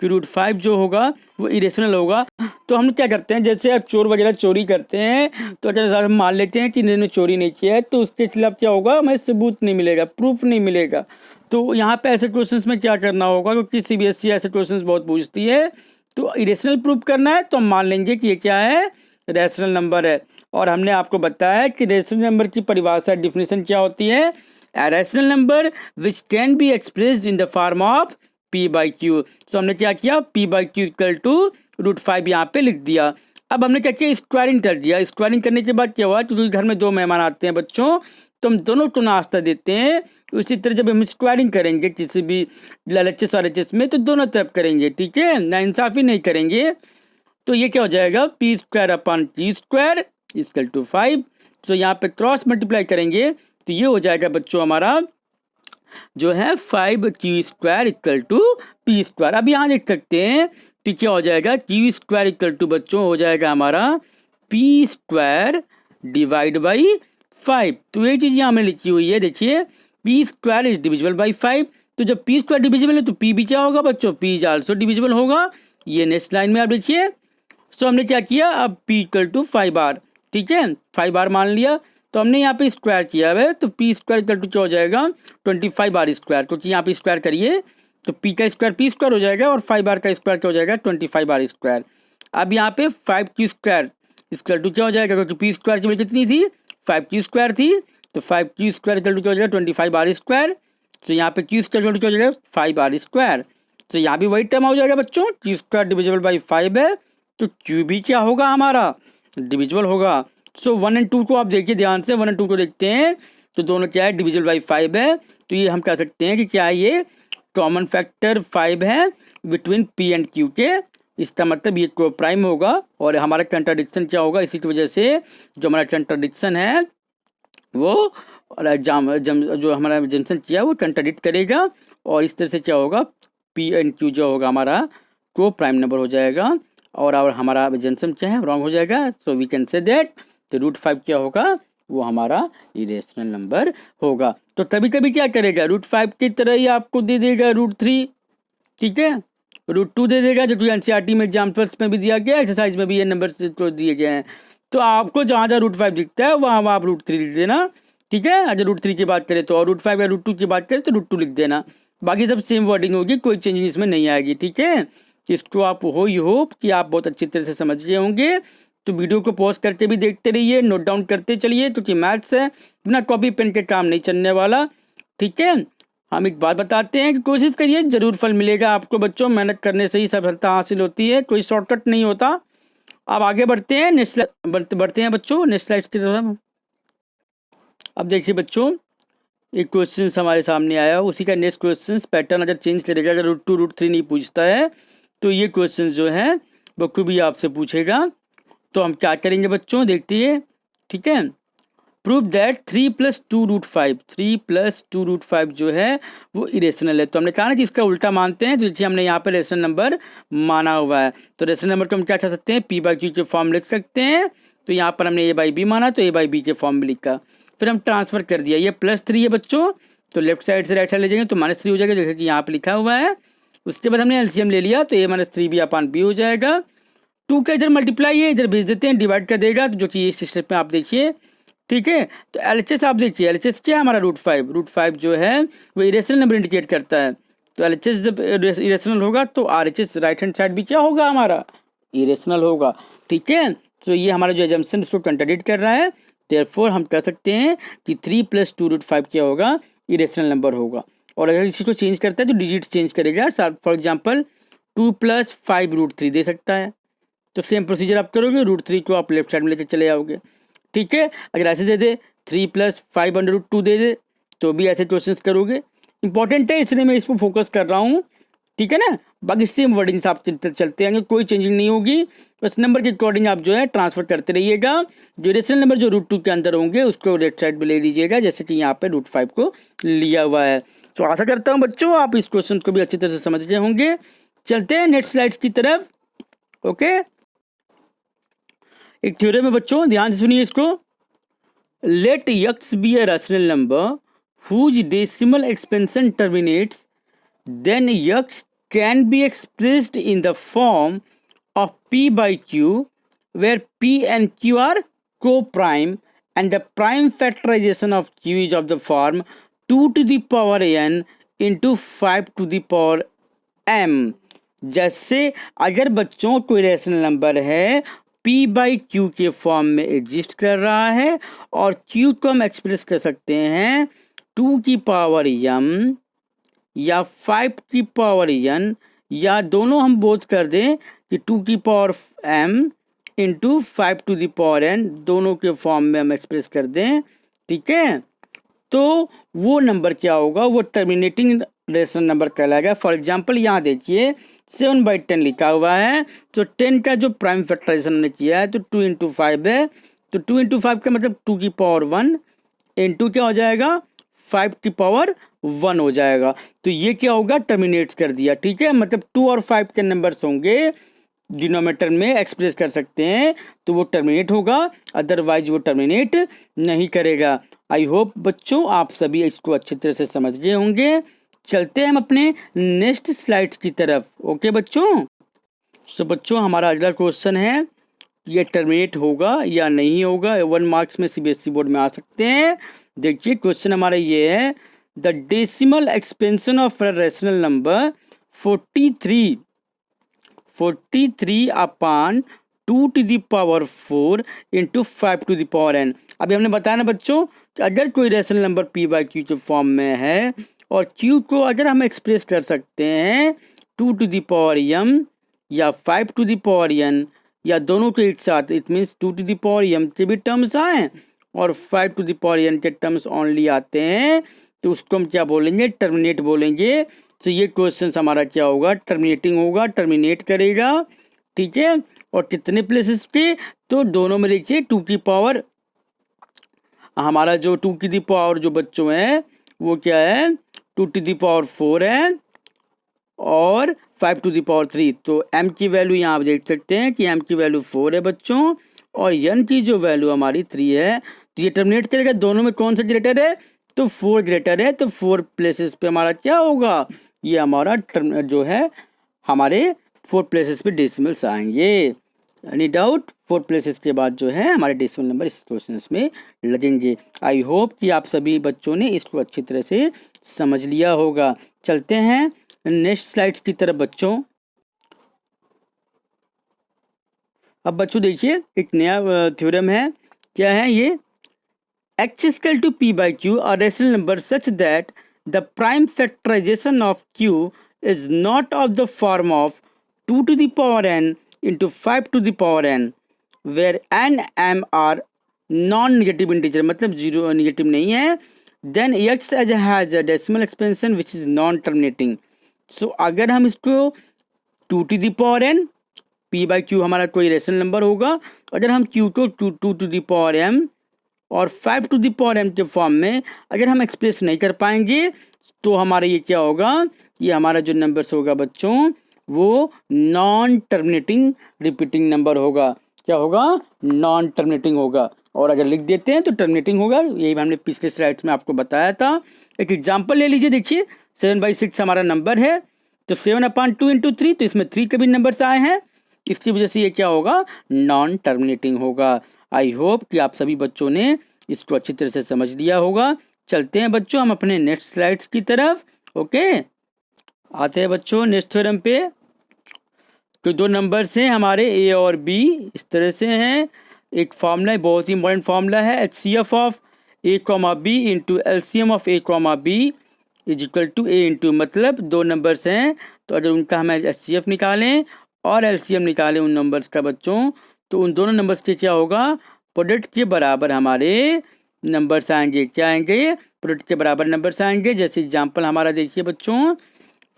कि √5 जो होगा वो इरेशनल होगा। तो हम क्या करते हैं, जैसे आप चोर वगैरह चोरी करते हैं, तो अगर हम मान लेते हैं कि इन्होंने चोरी नहीं किया है, तो उसके खिलाफ क्या होगा, हमें सबूत नहीं मिलेगा, प्रूफ नहीं मिलेगा। तो यहाँ पे ऐसे क्वेश्चंस में क्या करना होगा, क्योंकि CBSE ऐसे क्वेश्चंस बहुत पूछती है, तो इरेशनल प्रूफ करना है तो हम मान लेंगे कि ये क्या है, रेशनल नंबर है। और हमने आपको बताया कि रेशनल नंबर की परिभाषा डिफिनेशन क्या होती है, a rational number which can be expressed in the form of p/q। तो हमने क्या किया, p/q इक्वल टू √5 यहाँ पे लिख दिया। अब हमने क्या किया, स्क्वायरिंग कर दिया। स्क्वायरिंग करने के बाद क्या हुआ, क्योंकि घर में 2 मेहमान आते हैं बच्चों, तो हम दोनों को नाश्ता देते हैं। उसी तरह जब हम स्क्वायरिंग करेंगे किसी भी LHS और RHS में, तो दोनों तरफ करेंगे, ठीक है, नाइंसाफी नहीं करेंगे। तो ये क्या हो जाएगा, p² / t² = 5। तो यहाँ पे क्रॉस मल्टीप्लाई करेंगे तो ये हो जाएगा बच्चों हमारा जो है 5q² = p²। अब यहाँ देख सकते हैं तो क्या हो जाएगा, q² = बच्चों हो जाएगा हमारा p² डिवाइड बाई 5। तो ये चीज़ यहाँ में लिखी हुई है, देखिए P square is divisible by 5। तो जब पी स्क्वायर डिविजिबल है तो पी भी क्या होगा बच्चों, पी इज आल्सो डिविजिबल होगा। ये नेक्स्ट लाइन में आप देखिए, सो हमने क्या किया, अब पी इक्वल टू 5r, ठीक है 5r मान लिया। तो हमने यहाँ पे स्क्वायर किया है, तो पी स्क्वायर इक्वल टू क्या हो जाएगा 25r स्क्वायर, क्योंकि यहाँ पे स्क्वायर करिए तो पी का स्क्वायर पी स्क्वायर हो जाएगा और 5r का स्क्वायर क्या हो जाएगा 25r स्क्वायर। अब यहाँ पे 5q स्क्वायर इक्वल टू क्या हो जाएगा, क्योंकि पी स्क्वायर की वैल्यू कितनी थी 5q स्क्वायर थी, तो 5q स्क्वायर इक्वल टू क्या हो जाएगा 25r स्क्वायर। तो यहाँ पे q स्क्वायर इक्वल टू क्या हो जाएगा 5r स्क्वायर। तो यहाँ भी वही टर्म हो जाएगा बच्चों, q स्क्वायर डिविजिबल बाई 5 है, तो q भी क्या होगा हमारा डिविजिबल होगा। सो 1 और 2 को आप देखिए ध्यान से, 1 और 2 को देखते हैं तो दोनों क्या है डिविजिबल बाई 5 है। तो ये हम कह सकते हैं कि क्या है, ये कॉमन फैक्टर 5 है बिटवीन p एंड q के। इसका मतलब ये को प्राइम होगा और हमारा कंट्राडिक्शन क्या होगा, इसी की वजह से जो हमारा कंट्राडिक्शन है वो जो हमारा जंक्शन किया वो कंट्राडिक्ट करेगा, और इस तरह से क्या होगा पी एंड क्यू जो होगा हमारा को प्राइम नंबर हो जाएगा और हमारा जंक्शन क्या है रॉन्ग हो जाएगा। So we can say that तो √5 क्या होगा, वो हमारा इरेशनल नंबर होगा। तो कभी कभी क्या करेगा √5 की तरह ही आपको दे देगा √3, ठीक है √2 दे देगा, जो एनसीईआरटी में एग्जाम्पल्स में भी दिया गया, एक्सरसाइज में भी ये नंबर को दिए गए हैं। तो आपको जहाँ जहाँ √5 दिखता है वहाँ आप √3 लिख देना, ठीक है। अगर √3 की बात करें तो, और √5 या √2 की बात करें तो √2 लिख देना, बाकी सब सेम वर्डिंग होगी, कोई चेंजिंग इसमें नहीं आएगी, ठीक है। इसको आप होप कि आप बहुत अच्छी तरह से समझ गए होंगे। तो वीडियो को पॉज करके भी देखते रहिए, नोट डाउन करते चलिए, क्योंकि मैथ्स है, बिना कॉपी पेन के काम नहीं चलने वाला, ठीक है। हम एक बात बताते हैं कि कोशिश करिए, जरूर फल मिलेगा आपको बच्चों, मेहनत करने से ही सफलता हासिल होती है, कोई शॉर्टकट नहीं होता। अब आगे बढ़ते हैं, नेक्स्ट बढ़ते हैं बच्चों नेक्स्ट स्लाइड की तरफ। अब देखिए बच्चों एक क्वेश्चन हमारे सामने आया, उसी का नेक्स्ट क्वेश्चन पैटर्न अगर चेंज करेगा, अगर √2 √3 नहीं पूछता है तो ये क्वेश्चन जो है बखूबी आपसे पूछेगा। तो हम क्या करेंगे बच्चों देखते हैं, ठीक है। प्रूव दैट 3 + 2 √5, 3 + 2 √5 जो है वो इरेशनल है। तो हमने कहा ना कि इसका उल्टा मानते हैं, तो देखिए हमने यहाँ पर रेशनल नंबर माना हुआ है, तो रेशनल नंबर को हम क्या चाह सकते हैं p/q के फॉर्म लिख सकते हैं। तो यहाँ पर हमने a/b माना तो a/b के फॉर्म में लिखा, फिर हम ट्रांसफर कर दिया, ये +3 है बच्चों, तो लेफ्ट साइड से राइट साइड ले जाएंगे तो -3 हो जाएगा, जैसे कि यहाँ पे लिखा हुआ है। उसके बाद हमने एलसीएम ले लिया तो a - 3b/b हो जाएगा। 2 का इधर मल्टीप्लाई है, इधर भेज देते हैं, डिवाइड कर देगा, तो जो कि इस स्टेप में आप देखिए, ठीक है। तो एलएचएस आप देखिए, एलएचएस क्या है हमारा √5 जो है वो इरेशनल नंबर इंडिकेट करता है। तो एलएचएस जब इरेशनल होगा तो आरएचएस राइट हैंड साइड भी क्या होगा हमारा इरेशनल होगा, ठीक है। तो ये हमारा जो एजम्पशन उसको कंट्राडिक्ट कर रहा है, देयरफॉर हम कह सकते हैं कि 3 + 2 √5 क्या होगा इरेशनल नंबर होगा। और अगर इसी को चेंज करता है तो डिजिट चेंज करेगा, फॉर एग्जाम्पल 2 + 5 √3 दे सकता है। तो सेम प्रोसीजर आप करोगे, √3 को आप लेफ्ट साइड में लेकर चले जाओगे, ठीक है। अगर ऐसे दे दे 3 + 5 √2 दे दे तो भी ऐसे क्वेश्चन करोगे। इंपॉर्टेंट है इसलिए मैं इस पर फोकस कर रहा हूँ, ठीक है ना। बाकी सेम वर्डिंग से आप चलते आएंगे, कोई चेंजिंग नहीं होगी, बस नंबर के अकॉर्डिंग आप जो है ट्रांसफर करते रहिएगा। जो रेशनल नंबर जो √2 के अंदर होंगे उसको लेफ्ट साइड में ले लीजिएगा, जैसे कि यहाँ पे √5 को लिया हुआ है। तो आशा करता हूँ बच्चों आप इस क्वेश्चन को भी अच्छी तरह से समझ गए होंगे। चलते हैं नेक्स्ट स्लाइड्स की तरफ, ओके। एक थ्योरम है बच्चों, ध्यान से सुनिए इसको। Let x be a rational number whose decimal expansion terminates, then x can be expressed in the form of p/q, where p and q are co-prime and the prime factorization of q is of the form 2 to the power n into 5 to the power m। जैसे अगर बच्चों कोई रेशनल नंबर है p/q के फॉर्म में एग्जिस्ट कर रहा है और q को हम एक्सप्रेस कर सकते हैं 2 की पावर m या 5 की पावर n, या दोनों हम बोथ कर दें कि 2 की power m into 5 to the power n, दोनों के फॉर्म में हम एक्सप्रेस कर दें, ठीक है। तो वो नंबर क्या होगा, वो टर्मिनेटिंग रेशनल नंबर कहलाएगा। फॉर एग्जांपल यहाँ देखिए 7/10 लिखा हुआ है, तो 10 का जो प्राइम फैक्टराइजेशन हमने किया है तो 2 × 5 है, तो 2 × 5 का मतलब 2 की पावर 1 इंटू क्या हो जाएगा 5 की पावर 1 हो जाएगा। तो ये क्या होगा टर्मिनेट्स कर दिया, ठीक है। मतलब 2 और 5 के नंबर्स होंगे डिनोमिनेटर में एक्सप्रेस कर सकते हैं तो वो टर्मिनेट होगा, अदरवाइज वो टर्मिनेट नहीं करेगा। आई होप बच्चों आप सभी इसको अच्छी तरह से समझ गए होंगे। चलते हैं हम अपने नेक्स्ट स्लाइड्स की तरफ। ओके बच्चों, सो बच्चों हमारा अगला क्वेश्चन है, ये टर्मिनेट होगा या नहीं होगा, 1 मार्क्स में सीबीएसई बोर्ड में आ सकते हैं। देखिए क्वेश्चन हमारा ये है, the decimal expansion of rational number 43 upon 2 to the power 4 into 5 to the power n। अभी हमने बताया ना बच्चों कि अगर कोई rational number p by Q के फॉर्म में है और q को अगर हम एक्सप्रेस कर सकते हैं 2 टू द पावर m या 5 टू द पावर n या दोनों के एक साथ, it means 2 to the power m के भी टर्म्स आए और 5 टू द पावर n के टर्म्स ओनली आते हैं, तो उसको हम क्या बोलेंगे, टर्मिनेट बोलेंगे। तो ये क्वेश्चन हमारा क्या होगा, टर्मिनेटिंग होगा, टर्मिनेट करेगा। ठीक है, और कितने प्लेसेस पे, तो दोनों में देखिए 2 की पावर, हमारा जो 2 की दी पावर जो बच्चों है वो क्या है 2 टू दी पावर 4 है और 5 टू दी पावर 3। तो m की वैल्यू यहाँ आप देख सकते हैं कि m की वैल्यू 4 है बच्चों और n की जो वैल्यू हमारी 3 है। तो ये टर्मिनेट करेगा, दोनों में कौन सा ग्रेटर है, तो 4 ग्रेटर है, तो 4 प्लेसेस पे हमारा क्या होगा, ये हमारा टर्म जो है हमारे 4 प्लेसेस पे डेसिमल्स आएंगे। एनी डाउट, 4 प्लेसेस के बाद जो है हमारे डेसिमल नंबर इस क्वेश्चन में लगेंगे। आई होप कि आप सभी बच्चों ने इसको अच्छी तरह से समझ लिया होगा। चलते हैं नेक्स्ट स्लाइड्स की तरफ बच्चों। अब बच्चों देखिए एक नया थ्योरम है, क्या है ये, x is equal to p by q are rational numbers such that the prime factorization of q is not of the form of 2 to the power n into 5 to the power n where n m are non-negative integer, मतलब जीरो नेगेटिव नहीं है, then x has a decimal expansion which is non-terminating। so अगर हम इसको 2 to the power n p by q हमारा कोई रेशनल नंबर होगा, अगर हम q को 2 to the power m और 5 टू द पावर m के फॉर्म में अगर हम एक्सप्रेस नहीं कर पाएंगे तो हमारा ये क्या होगा, ये हमारा जो नंबर्स होगा बच्चों वो नॉन टर्मिनेटिंग रिपीटिंग नंबर होगा। क्या होगा, नॉन टर्मिनेटिंग होगा, और अगर लिख देते हैं तो टर्मिनेटिंग होगा। यही हमने पिछले स्लाइड्स में आपको बताया था। एक एग्जाम्पल ले लीजिए, देखिए 7/6 हमारा नंबर है, तो 7/2 इंटू 3, तो इसमें 3 के भी नंबर्स आए हैं, इसकी वजह से ये क्या होगा, नॉन टर्मिनेटिंग होगा। आई होप कि आप सभी बच्चों ने इसको अच्छी तरह से समझ लिया होगा। चलते हैं बच्चों हम अपने नेक्स्ट स्लाइड्स की तरफ। ओके, आते हैं बच्चों नेक्स्ट थ्योरम पे। तो 2 नंबर्स हैं हमारे a और b, इस तरह से हैं। एक फार्मूला है, बहुत ही इंपॉर्टेंट फार्मूला है, HCF of a comma b into LCM of a comma b is equal to a into, मतलब 2 नंबर्स हैं तो अगर उनका हमें HCF निकालें और LCM निकालें उन नंबर्स का बच्चों, तो उन दोनों नंबर्स के क्या होगा, प्रोडक्ट के बराबर हमारे नंबर्स आएंगे। क्या आएंगे, प्रोडक्ट के बराबर नंबर्स आएंगे। जैसे एग्जांपल हमारा देखिए बच्चों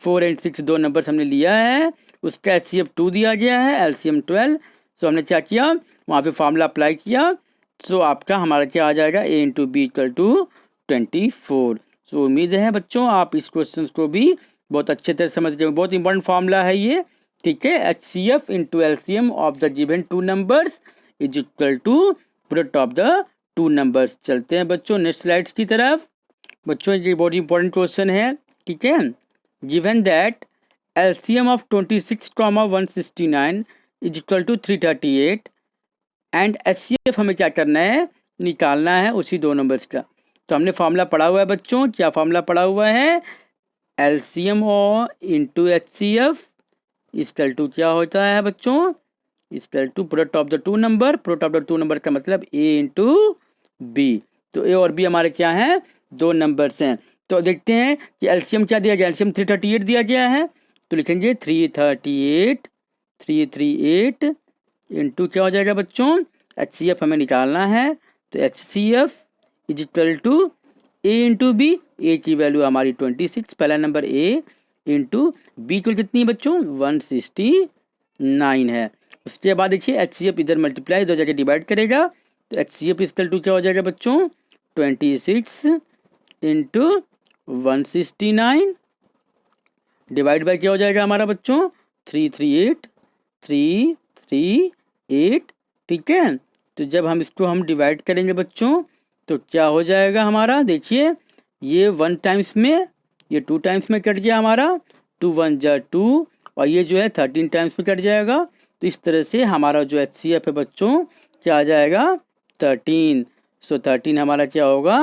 4 और 6 2 नंबर्स हमने लिया है, उसका HCF 2 दिया गया है, LCM 12। सो हमने क्या किया, वहाँ पे फार्मूला अप्लाई किया, सो आपका हमारा क्या आ जाएगा, a into B equal to 24। So उम्मीद है बच्चों आप इस क्वेश्चन को भी बहुत अच्छे तरह समझ गए। बहुत इंपॉर्टेंट फार्मूला है ये, ठीक है। HCF into LCM of the given 2 numbers is equal to product of the 2 numbers. चलते हैं बच्चों नेक्स्ट स्लाइड्स की तरफ। बच्चों ये बहुत इंपॉर्टेंट क्वेश्चन है, ठीक है। Given that LCM of 26, 169 is equal to 338 and HCF हमें क्या करना है, निकालना है उसी 2 नंबर्स का। तो हमने फार्मूला पढ़ा हुआ है बच्चों, क्या फार्मूला पढ़ा हुआ है, LCM into HCF equal to क्या होता है बच्चों, equal to product of the 2 number. Product of the 2 number का मतलब a इंटू बी। तो a और b हमारे क्या हैं, 2 नंबर्स हैं। तो देखते हैं कि LCM क्या दिया गया, LCM 338 दिया गया है, तो लिखेंगे 338 इंटू क्या हो जाएगा बच्चों, HCF हमें निकालना है, तो HCF is equal to a into B. A की वैल्यू हमारी 26, पहला नंबर a इंटू बी की कितनी है बच्चों, 169 है। उसके बाद देखिए HCF इधर मल्टीप्लाई 2 जगह डिवाइड करेगा, तो HCF इक्वल टू क्या हो जाएगा बच्चों, 26 इंटू 169 डिवाइड बाय क्या हो जाएगा हमारा बच्चों, 338। 3 3 8, ठीक है। तो जब हम इसको हम डिवाइड करेंगे बच्चों तो क्या हो जाएगा हमारा, देखिए ये 1 टाइम्स में, ये 2 टाइम्स में कट गया हमारा, 2 1 जा 2, और ये जो है 13 टाइम्स में कट जाएगा। तो इस तरह से हमारा जो HCF है बच्चों क्या आ जाएगा, 13। सो 13 हमारा क्या होगा,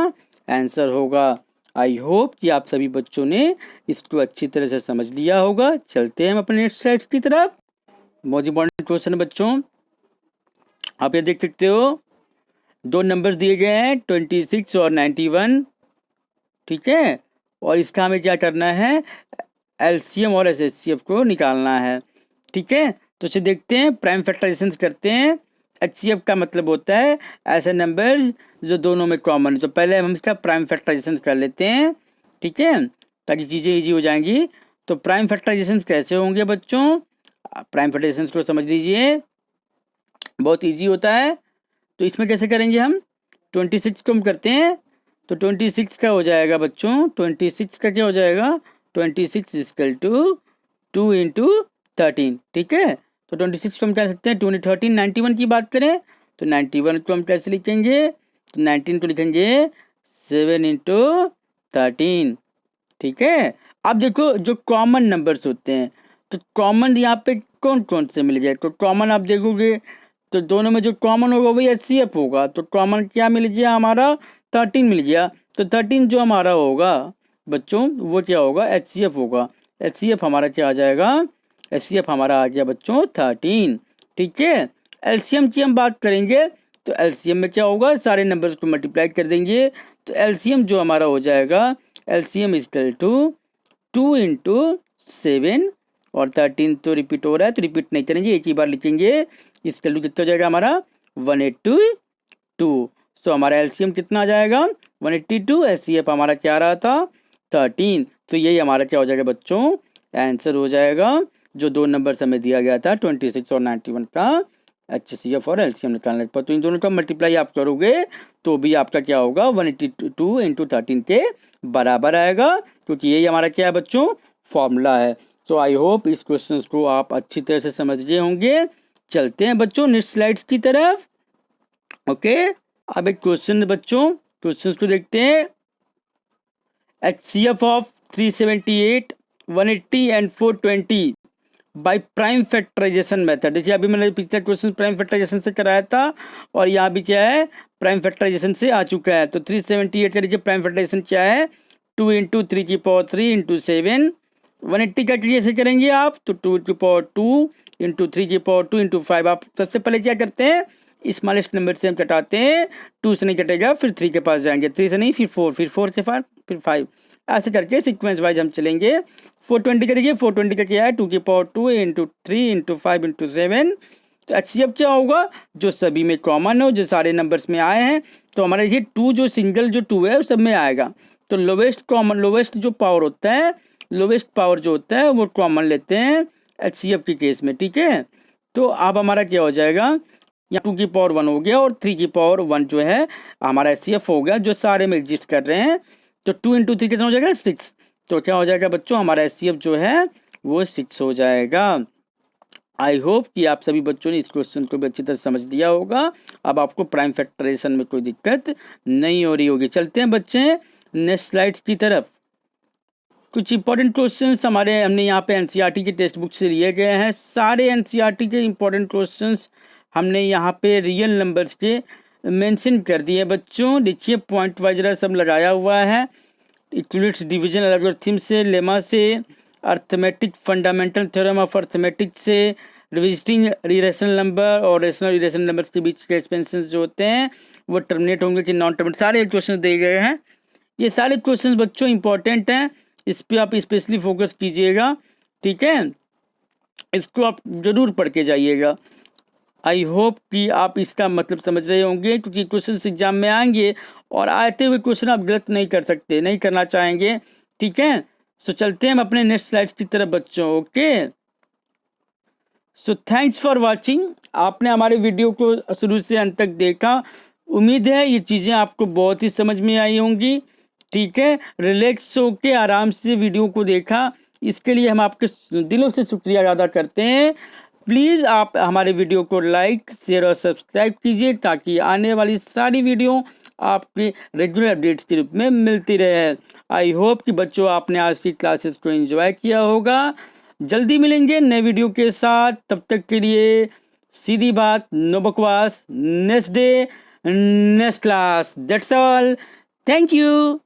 आंसर होगा। आई होप कि आप सभी बच्चों ने इसको अच्छी तरह से समझ लिया होगा। चलते हैं हम अपने नेक्स्ट स्लाइड्स की तरफ। बहुत इंपॉर्टेंट क्वेश्चन है बच्चों, आप ये देख सकते हो 2 नंबर्स दिए गए हैं 26 और 91, ठीक है। और इसका हमें क्या करना है, LCM और SHCF को निकालना है, ठीक है। तो इसे देखते हैं, प्राइम फैक्टराइजेशन करते हैं। HCF का मतलब होता है ऐसे नंबर्स जो दोनों में कॉमन है। तो पहले हम इसका प्राइम फैक्टराइजेशन कर लेते हैं, ठीक है, ताकि चीज़ें ईजी हो जाएंगी। तो प्राइम फैक्टराइजेशन कैसे होंगे बच्चों, प्राइम फैक्टराइजेशन को समझ लीजिए, बहुत ईजी होता है। तो इसमें कैसे करेंगे हम, 26 को हम करते हैं तो 26 का हो जाएगा बच्चों, 26 का क्या हो जाएगा, 26 इक्वल टू 2 इंटू 13, ठीक है। तो 26 को हम कह सकते हैं 2 इंटू 13, 91 की बात करें तो 91 को हम कैसे लिखेंगे, तो 19 को लिखेंगे 7 इंटू 13, ठीक है। अब देखो जो कॉमन नंबर्स होते हैं, तो कॉमन यहाँ पे कौन कौन से मिल गए, तो कॉमन आप देखोगे तो दोनों में जो कॉमन होगा वही HCF होगा। तो कॉमन क्या मिल गया हमारा, 13 मिल गया। तो 13 जो हमारा होगा बच्चों वो क्या होगा, HCF होगा। HCF हमारा क्या आ जाएगा, HCF हमारा आ गया बच्चों 13, ठीक है। LCM की हम बात करेंगे तो LCM में क्या होगा, सारे नंबर्स को मल्टीप्लाई कर देंगे। तो LCM जो हमारा हो जाएगा, LCM इक्वल टू 2 इंटू 7, और 13 तो रिपीट हो रहा है तो रिपीट नहीं करेंगे, एक ही बार लिखेंगे। इसका टू कितना हो जाएगा हमारा, 182। सो हमारा LCM कितना आ जाएगा, 182। HCF हमारा क्या आ रहा था, 13। तो यही हमारा क्या हो जाएगा बच्चों, आंसर हो जाएगा। जो 2 नंबर हमें दिया गया था 26 और 91 का HCF और LCM निकालने पर, तो इन दोनों का मल्टीप्लाई आप करोगे तो भी आपका क्या होगा, 182 इंटू 13 के बराबर आएगा, क्योंकि यही हमारा क्या है बच्चों, फॉर्मूला है। तो आई होप इस क्वेश्चन को आप अच्छी तरह से समझ गए होंगे। चलते हैं बच्चों नेक्स्ट स्लाइड्स की तरफ। ओके, अब एक क्वेश्चन बच्चों, क्वेश्चन को देखते हैं। HCF of 378, 180 and 420 by prime factorization method. देखिए अभी मैंने पिछला क्वेश्चन प्राइम फैक्टराइजेशन से कराया था और यहाँ भी क्या है, प्राइम फैक्टराइजेशन से आ चुका है। तो 378 का देखिए प्राइम फैक्टराइजेशन क्या है, 2 इंटू 3 की पावर 3 इंटू 7। 180 का कैसे करेंगे आप, तो 2 की पावर 2 इंटू 3 की पावर 2 इंटू 5। आप सबसे पहले क्या करते हैं, स्मॉलेस्ट नंबर से हम कटाते हैं, 2 से नहीं कटेगा फिर 3 के पास जाएंगे, 3 से नहीं फिर 4, फिर 4 से 5, फिर 5, ऐसे करके सीक्वेंस वाइज हम चलेंगे। 420 का देखिए, 420 का क्या है, 2 की पावर 2 इंटू 3 इंटू 5 इंटू 7। तो HCF क्या होगा, जो सभी में कॉमन हो, जो सारे नंबर्स में आए हैं। तो हमारा ये 2 जो सिंगल जो 2 है वो सब में आएगा। तो लोवेस्ट कॉमन, लोवेस्ट जो पावर होता है, लोवेस्ट पावर जो होता है वो कॉमन लेते हैं HCF के केस में, ठीक है। तो अब हमारा क्या हो जाएगा, यहाँ 2 की पावर 1 हो गया और 3 की पावर 1 जो है हमारा HCF हो गया, जो सारे में एग्जिस्ट कर रहे हैं। तो 2 इंटू 3 कितना हो जाएगा, 6। तो क्या हो जाएगा बच्चों, हमारा HCF जो है वो 6 हो जाएगा। आई होप कि आप सभी बच्चों ने इस क्वेश्चन को भी अच्छी तरह समझ लिया होगा। अब आपको प्राइम फैक्टराइजेशन में कोई दिक्कत नहीं हो रही होगी। चलते हैं बच्चे नेक्स्ट स्लाइड्स की तरफ। कुछ इंपॉर्टेंट क्वेश्चंस हमने यहाँ पे NCERT की टेक्स्ट बुक से लिए गए हैं। सारे NCERT के इंपॉर्टेंट क्वेश्चंस हमने यहाँ पे रियल नंबर्स के मेंशन कर दिए बच्चों। देखिए पॉइंट वाइज सब लगाया हुआ है, इक्विलिब्रियम डिवीजन एल्गोरिथम से, लेमा से, arithmetic fundamental theorem of arithmetic से, रिविजिटिंग इरेशनल नंबर और रेशनल इरेशनल नंबर्स के बीच के एक्सपेंशन जो होते हैं वो टर्मिनेट होंगे कि नॉन टर्मिनेट, सारे क्वेश्चन दिए गए हैं। ये सारे क्वेश्चन बच्चों इंपॉर्टेंट हैं, इस पर आप स्पेशली फोकस कीजिएगा, ठीक है। इसको आप जरूर पढ़ के जाइएगा। आई होप कि आप इसका मतलब समझ रहे होंगे, क्योंकि क्वेश्चन एग्जाम में आएंगे और आते हुए क्वेश्चन आप गलत नहीं कर सकते, नहीं करना चाहेंगे, ठीक है। सो चलते हैं हम अपने नेक्स्ट स्लाइड्स की तरफ बच्चों। Okay, so thanks for watching. आपने हमारे वीडियो को शुरू से अंत तक देखा, उम्मीद है ये चीज़ें आपको बहुत ही समझ में आई होंगी, ठीक है। रिलैक्स होके आराम से वीडियो को देखा, इसके लिए हम आपके दिलों से शुक्रिया अदा करते हैं। प्लीज़ आप हमारे वीडियो को लाइक शेयर और सब्सक्राइब कीजिए ताकि आने वाली सारी वीडियो आपके रेगुलर अपडेट्स के रूप में मिलती रहे। आई होप कि बच्चों आपने आज की क्लासेस को एंजॉय किया होगा। जल्दी मिलेंगे नए वीडियो के साथ, तब तक के लिए सीधी बात, नो बकवास। Next day next class, that's all. Thank you.